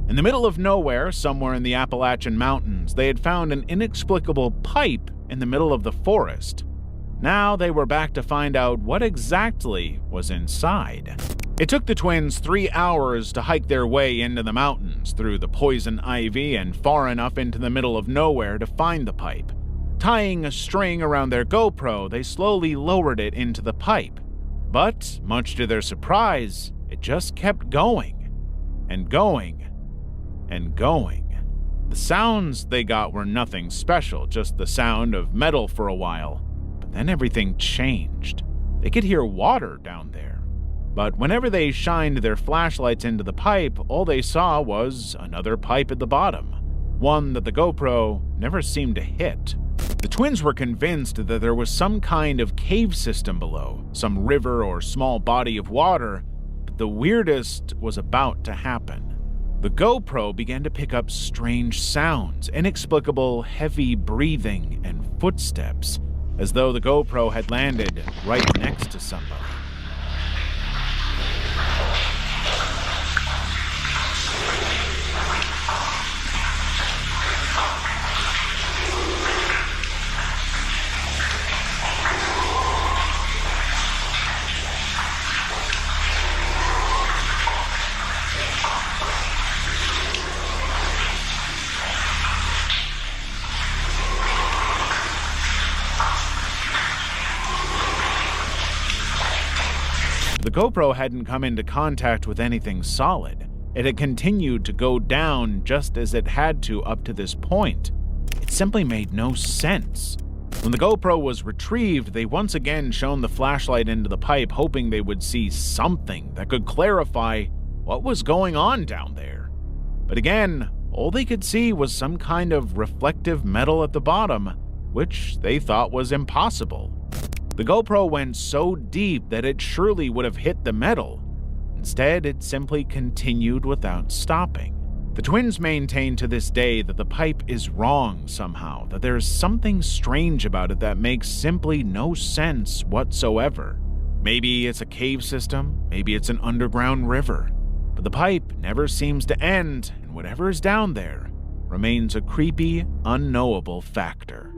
In the middle of nowhere, somewhere in the Appalachian Mountains, they had found an inexplicable pipe in the middle of the forest. Now they were back to find out what exactly was inside. It took the twins 3 hours to hike their way into the mountains, through the poison ivy and far enough into the middle of nowhere to find the pipe. Tying a string around their GoPro, they slowly lowered it into the pipe. But, much to their surprise, it just kept going, and going, and going. The sounds they got were nothing special, just the sound of metal for a while. But then everything changed. They could hear water down there. But whenever they shined their flashlights into the pipe, all they saw was another pipe at the bottom, one that the GoPro never seemed to hit. The twins were convinced that there was some kind of cave system below, some river or small body of water, but the weirdest was about to happen. The GoPro began to pick up strange sounds, inexplicable heavy breathing and footsteps, as though the GoPro had landed right next to somebody. The GoPro hadn't come into contact with anything solid. It had continued to go down just as it had to up to this point. It simply made no sense. When the GoPro was retrieved, they once again shone the flashlight into the pipe, hoping they would see something that could clarify what was going on down there. But again, all they could see was some kind of reflective metal at the bottom, which they thought was impossible. The GoPro went so deep that it surely would have hit the metal. Instead, it simply continued without stopping. The twins maintain to this day that the pipe is wrong somehow, that there is something strange about it that makes simply no sense whatsoever. Maybe it's a cave system, maybe it's an underground river, but the pipe never seems to end, and whatever is down there remains a creepy, unknowable factor.